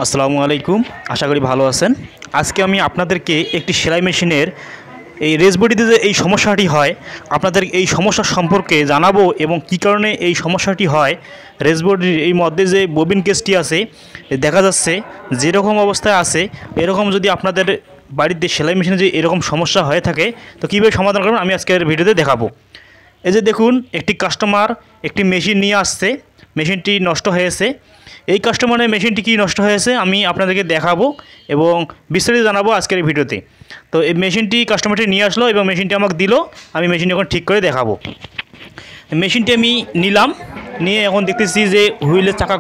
আসসালামু আলাইকুম। আশা করি ভালো আছেন। আজকে আমি আপনাদেরকে একটি সেলাই মেশিনের এই রেস বডিতে যে এই সমস্যাটি হয় আপনাদের এই সমস্যা সম্পর্কে জানাবো এবং কী কারণে এই সমস্যাটি হয়। রেস বডির এই মধ্যে যে ববিন কেসটি আছে দেখা যাচ্ছে যেরকম অবস্থায় আছে এরকম যদি আপনাদের বাড়িতে সেলাই মেশিনে যে এরকম সমস্যা হয়ে থাকে তো কীভাবে সমাধান করবেন আমি আজকের ভিডিওতে দেখাবো। এই যে দেখুন একটি কাস্টমার একটি মেশিন নিয়ে আসছে, মেশিনটি নষ্ট হয়েছে। এই কাস্টমারের মেশিনটি কি নষ্ট হয়েছে আমি আপনাদেরকে দেখাবো এবং বিস্তারিত জানাবো আজকের এই ভিডিওতে। তো এই মেশিনটি কাস্টমারটি নিয়ে আসলো এবং মেশিনটি আমাকে দিল, আমি মেশিনটি এখন ঠিক করে দেখাবো। মেশিনটি আমি নিলাম, নিয়ে এখন দেখতেছি যে হুইলের চাকা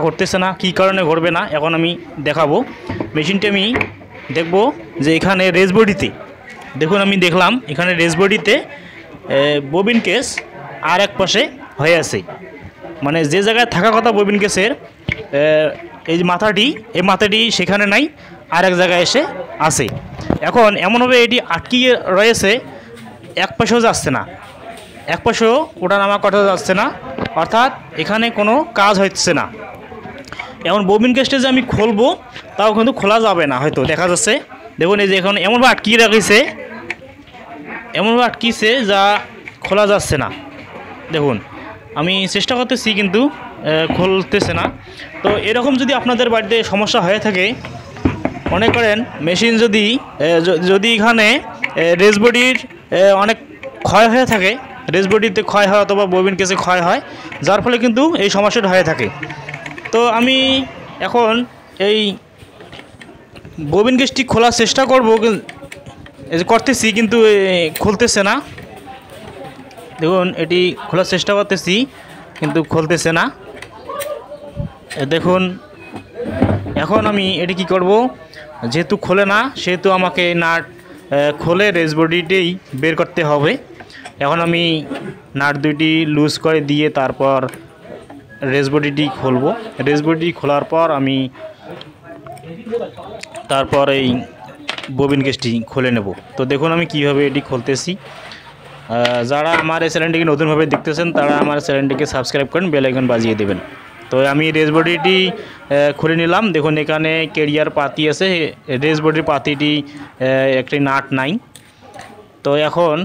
ঘুরতেছে না, কী কারণে ঘুরবে না এখন আমি দেখাবো। মেশিনটি আমি দেখব যে এখানে রেস বডিতে দেখুন, আমি দেখলাম এখানে রেস বডিতে ববিন কেস আর এক পাশে হয়ে আছে, মানে যে জায়গায় থাকার কথা ববিন কেসের এই যে মাথাটি সেখানে নাই, আর এক জায়গায় এসে আছে। এখন এমনভাবে এটি আটকিয়ে রয়েছে, এক পাশেও যাচ্ছে না, এক পাশেও ওটা নামা কথা যাচ্ছে না, অর্থাৎ এখানে কোনো কাজ হচ্ছে না। এখন ববিন কেসটা যে আমি খুলবো তাও কিন্তু খোলা যাবে না, হয়তো দেখা যাচ্ছে। দেখুন এই যে এখন এমনভাবে আটকিয়েছে যা খোলা যাচ্ছে না। দেখুন আমি চেষ্টা করতেছি কিন্তু খুলতেছে না। তো এরকম যদি আপনাদের বাড়িতে সমস্যা হয়ে থাকে, মনে করেন মেশিন যদি এখানে রেস বডির অনেক ক্ষয় হয়ে থাকে, রেস বডিতে ক্ষয় হয় অথবা ববিন কেসে ক্ষয় হয়, যার ফলে কিন্তু এই সমস্যাটা হয়ে থাকে। তো আমি এখন এই ববিন কেসটি খোলার চেষ্টা করতেছি কিন্তু খুলতেছে না। দেখুন এটি খোলার চেষ্টা করতেছি কিন্তু খুলতেছে না। দেখুন এখন আমি এটি কি করব, যেহেতু খোলে না সেহেতু আমাকে নাট খোলে রেস বডিটাই বের করতে হবে। এখন আমি নাট দুইটি লুজ করে দিয়ে তারপর রেস বডিটি খুলবো। রেস বডিটি খোলার পর আমি তারপর এই ববিন কেসটি খুলে নেব। তো দেখুন আমি কিভাবে এটি খুলতেছি। যারা আমার এই চ্যানেলটিকে নতুনভাবে দেখতেছেন তারা আমার চ্যানেলটিকে সাবস্ক্রাইব করেন, বেল আইকন বাজিয়ে দেবেন। তো আমি রেস বডিটি খুলে নিলাম। দেখুন এখানে ক্যারিয়ার পাতি আছে, রেস বডির পাতিটি একটি নাট নাই। তো এখন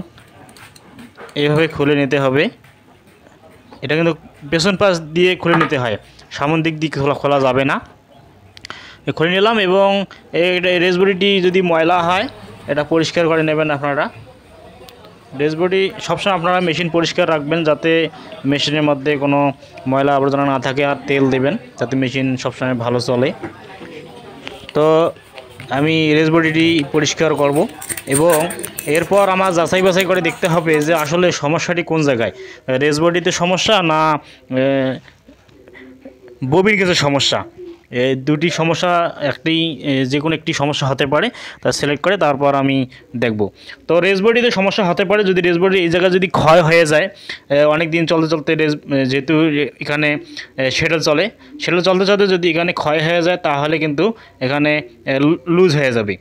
এইভাবে খুলে নিতে হবে। এটা কিন্তু পেছন পাশ দিয়ে খুলে নিতে হয়, সামন দিক দিয়ে খোলা যাবে না। খুলে নিলাম এবং রেস বডিটি যদি ময়লা হয় এটা পরিষ্কার করে নেবেন আপনারা। রেস বডি সবসময় আপনারা মেশিন পরিষ্কার রাখবেন যাতে মেশিনের মধ্যে কোনো ময়লা আবর্জনা না থাকে, আর তেল দেবেন যাতে মেশিন সবসময় ভালো চলে। তো আমি রেস বডিটি পরিষ্কার করব এবং এরপর আমার যাচাই বাছাই করে দেখতে হবে যে আসলে সমস্যাটি কোন জায়গায়, রেস বডিতে সমস্যা না ববিন কেসের সমস্যা। এই দুটি সমস্যা যে কোনো একটি সমস্যা হতে পারে, তা সিলেক্ট করে তারপর আমি দেখব। তো রেস বডিতে সমস্যা হতে পারে যদি রেস বডি এই জায়গায় যদি ক্ষয় হয়ে যায়, অনেক দিন চলতে যেহেতু এখানে সেটেল চলতে যদি এখানে ক্ষয় হয়ে যায় তাহলে কিন্তু এখানে লুজ হয়ে যাবে।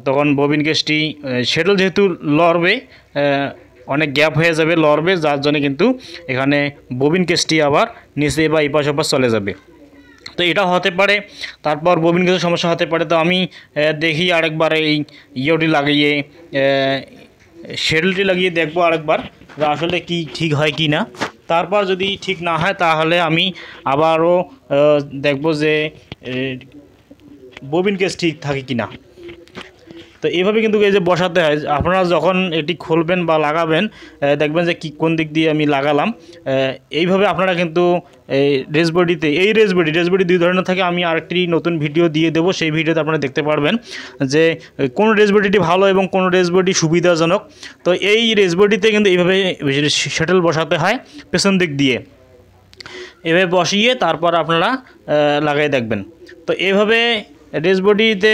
তখন ববিন কেসটি সেটেল যেহেতু লড়বে, অনেক গ্যাপ হয়ে যাবে, লড়বে, যার জন্য কিন্তু এখানে ববিন কেসটি আবার নিচে বা এপাশ ওপাশ চলে যাবে। তো এটা হতে পারে। তারপর ববিন কেসের সমস্যা হতে পারে। তো আমি দেখি আরেকবার এই ইয়েটি লাগিয়ে শেডেলটি লাগিয়ে দেখবো আরেকবার যে আসলে কি ঠিক হয় কি না। তারপর যদি ঠিক না হয় তাহলে আমি আবারও দেখব যে ববিন কেস ঠিক থাকে কি না। তো এইভাবে কিন্তু এই যে বসাতে হয়, আপনারা যখন এটি খুলবেন বা লাগাবেন দেখবেন যে কোন দিক দিয়ে আমি লাগালাম। এইভাবে আপনারা কিন্তু এই রেস বডি দুই ধরনের থাকে। আমি আরেকটি নতুন ভিডিও দিয়ে দেবো, সেই ভিডিওতে আপনারা দেখতে পারবেন যে কোন রেস বডিটি ভালো এবং কোন রেস বডি সুবিধাজনক। তো এই রেস বডিতে কিন্তু এইভাবে শাটল বসাতে হয় পেছন দিক দিয়ে, এভাবে বসিয়ে তারপর আপনারা লাগাই দেখবেন। তো এইভাবে রেস বডিতে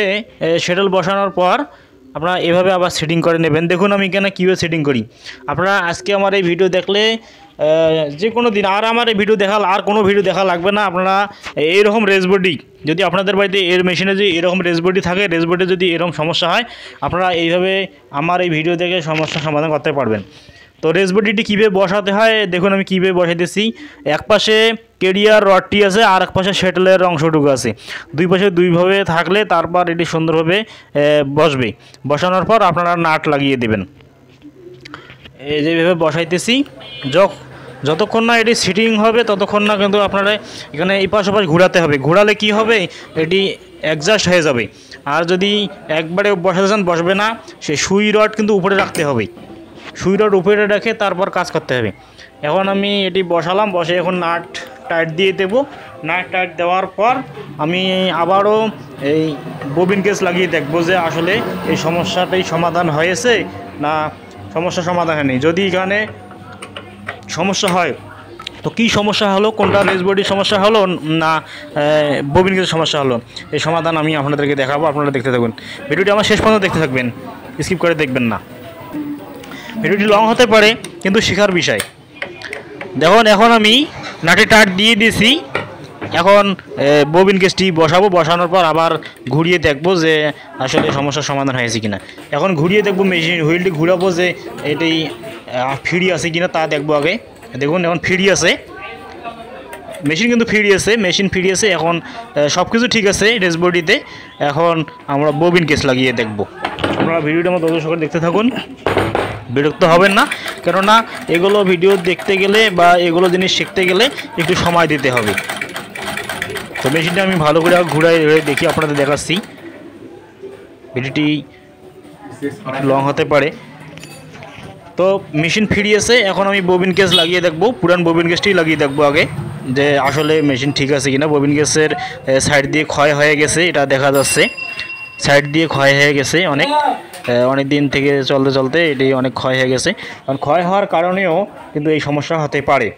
শাটল বসানোর পর আপনারা এভাবে আবার সেটিং করে নেবেন। দেখুন আমি এখানে কীভাবে সেটিং করি। আপনারা আজকে আমার এই ভিডিও দেখলে যে কোনো দিন আর আমার এই ভিডিও আর কোনো ভিডিও দেখা লাগবে না। আপনারা এইরকম রেস বডি যদি আপনাদের বাড়িতে মেশিনে যদি এরকম রেস বডি থাকে, রেস বডি যদি এরকম সমস্যা হয়, আপনারা এইভাবে আমার এই ভিডিও দেখে সমস্যার সমাধান করতে পারবেন। তো রেস বডিটি কীভাবে বসাতে হয় দেখুন আমি কীভাবে বসাইতেছি। এক পাশে কেরিয়ার রডটি আছে আর এক পাশে শ্যাটেলের অংশটুকু আছে, দুই পাশে দুইভাবে থাকলে তারপর এটি সুন্দরভাবে বসবে। বসানোর পর আপনারা নাট লাগিয়ে দেবেন। এই যেভাবে বসাইতেছি, যতক্ষণ না এটি সিটিং হবে ততক্ষণ না কিন্তু আপনারা এখানে এই পাশ ওপাশ ঘোরাতে হবে। ঘোরালে কি হবে, এটি অ্যাডজাস্ট হয়ে যাবে। আর যদি একবারে বসাতে চান বসবে না, সে সুই রড কিন্তু উপরে রাখতে হবে, সুই রড উপরে রেখে তারপর কাজ করতে হবে। এখন আমি এটি বসালাম, বসে এখন নাট টাইট দিয়ে দেব। নাট টাইট দেওয়ার পর আমি আবারও এই ববিন কেস লাগিয়ে দেখব যে আসলে এই সমস্যাটাই সমাধান হয়েছে না সমস্যা সমাধান হয়নি। যদি এখানে সমস্যা হয় তো কী সমস্যা হলো, কোনটা রেস বডির সমস্যা হলো না ববিন কেসের সমস্যা হলো, এই সমাধান আমি আপনাদেরকে দেখাবো। আপনারা দেখতে থাকবেন ভিডিওটি, আমার শেষ পর্যন্ত দেখতে থাকবেন, স্কিপ করে দেখবেন না। ভিডিওটি লং হতে পারে কিন্তু শেখার বিষয়। দেখুন এখন আমি নাটে টাট দিয়ে দিয়েছি। এখন ববিন কেসটি বসাবো, বসানোর পর আবার ঘুরিয়ে দেখবো যে আসলে সমস্যার সমাধান হয়েছে কিনা। এখন ঘুরিয়ে দেখবো, মেশিন হুইলটি ঘুরাবো যে এটি ফ্রি আছে কিনা তা দেখবো আগে। দেখুন এখন ফ্রি আছে, মেশিন কিন্তু ফ্রি আছে, মেশিন ফ্রি আছে। এখন সব কিছু ঠিক আছে রেস বডিতে। এখন আমরা ববিন কেস লাগিয়ে দেখবো। আপনারা ভিডিওটা আমার দর্শক দেখতে থাকুন, বিরক্ত হবেন না, কেননা এগুলো ভিডিও দেখতে গেলে বা এগুলো জিনিস শিখতে গেলে একটু সময় দিতে হবে। তো মেশিনটা আমি ভালো করে ঘুরাই দেখি, আপনাদের দেখাচ্ছি। ভিডিওটি লং হতে পারে। তো মেশিন ফ্রি আছে, এখন আমি ববিন কেস লাগিয়ে দেখব, পুরান ববিন কেসটি লাগিয়ে দেখব আগে যে আসলে মেশিন ঠিক আছে কিনা। ববিন কেসের সাইড দিয়ে ক্ষয় হয়ে গেছে, এটা দেখা যাচ্ছে, সাইড দিয়ে ক্ষয় হয়ে গেছে অনেক দিন থেকে চলতে চলতে এটি অনেক ক্ষয় হয়ে গেছে। কারণ ক্ষয় হওয়ার কারণেও কিন্তু এই সমস্যা হতে পারে।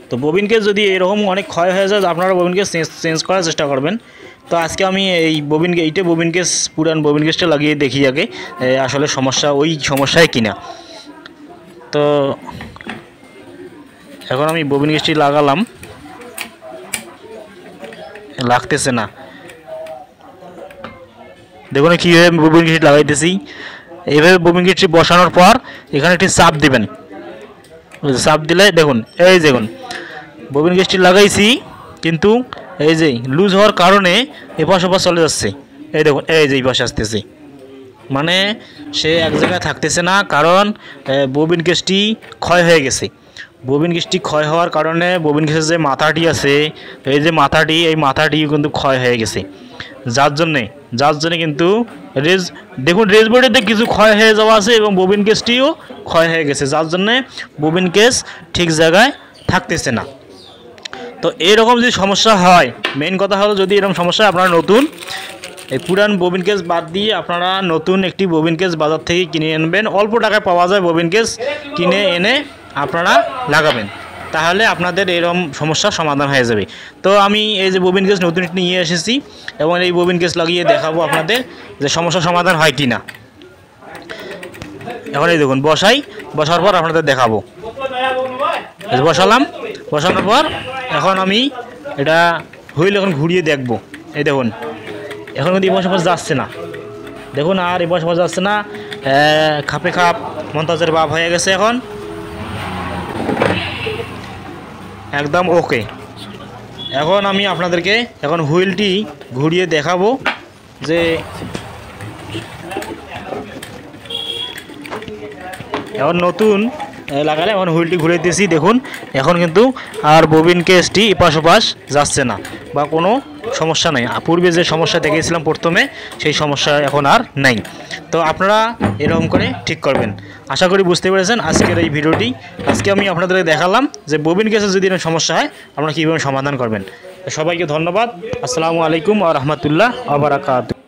তো ববিন কেস যদি এরকম অনেক ক্ষয় হয়ে যায়, আপনারা ববিন কেস চেঞ্জ করার চেষ্টা করবেন। তো আজকে আমি এই ববিন কেস পুরান ববিন কেসটা লাগিয়ে দেখি আগে আসলে সমস্যা ওই সমস্যায় কিনা। তো এখন আমি ববিন কেসটি লাগালাম, লাগতেছে না। দেখুন কীভাবে ববিন কেসটি লাগাইতেছি। এইভাবে ববিন কেসটি বসানোর পর এখানে একটি চাপ দিবেন, চাপ দিলে দেখুন এই দেখুন ববিন কেসটি লাগাইছি, কিন্তু এই যে লুজ হওয়ার কারণে এপাশ ওপাশ চলে যাচ্ছে। এই দেখুন এই যে এই পাশে আসতেছে, মানে সে এক জায়গায় থাকতেছে না, কারণ ববিন কেসটি ক্ষয় হয়ে গেছে। ববিন কেসটি ক্ষয় হওয়ার কারণে ববিন কেসের যে মাথাটি আছে, এই যে মাথাটি, এই মাথাটি কিন্তু ক্ষয় হয়ে গেছে। যার জন্যে কিন্তু দেখুন রেস বডিতে কিছু ক্ষয় হয়ে যাওয়া আছে এবং ববিন কেসটিও ক্ষয় হয়ে গেছে, যার জন্যে ববিন কেস ঠিক জায়গায় থাকতেছে না। তো এরকম যদি সমস্যা হয়, মেইন কথা হলো যদি এরকম সমস্যা হয়, আপনারা নতুন এই পুরান ববিন কেস বাদ দিয়ে আপনারা নতুন একটি ববিন কেস বাজার থেকে কিনে আনবেন। অল্প টাকায় পাওয়া যায় ববিন কেস, কিনে এনে আপনারা লাগাবেন, তাহলে আপনাদের এরকম সমস্যার সমাধান হয়ে যাবে। তো আমি এই যে ববিন কেস নতুন নিয়ে এসেছি এবং এই ববিন কেস লাগিয়ে দেখাবো আপনাদের যে সমস্যার সমাধান হয় কি না। এখন এই দেখুন বসার পর আপনাদের দেখাবো। বসালাম, বসানোর পর এখন আমি এটা হুইল এখন ঘুরিয়ে দেখব। এই দেখুন এখন কিন্তু এপাশ ওপাশ যাচ্ছে না, দেখুন আর এপাশ ওপাশ যাচ্ছে না, খাপে খাপ মন্তাজের ভাব হয়ে গেছে। এখন একদম ওকে। এখন আমি আপনাদেরকে এখন হুইলটি ঘুরিয়ে দেখাবো যে এখন নতুন লাগালে এখন হুইলটি ঘুরে দিয়েছি। দেখুন এখন কিন্তু আর ববিন কেসটি এপাশ ওপাশ যাচ্ছে না বা কোনো সমস্যা নেই। পূর্বে যে সমস্যা দেখেছিলাম প্রথমে, সেই সমস্যা এখন আর নেই। তো আপনারা এরকম করে ঠিক করবেন। আশা করি বুঝতে পেরেছেন আজকের এই ভিডিওটি। আজকে আমি আপনাদের দেখালাম যে ববিন কেসে যদি এরকম সমস্যা হয় আপনারা কীভাবে সমাধান করবেন। সবাইকে ধন্যবাদ। আসসালামু আলাইকুম ওয়া রাহমাতুল্লাহ ওয়া বারাকাতুহু।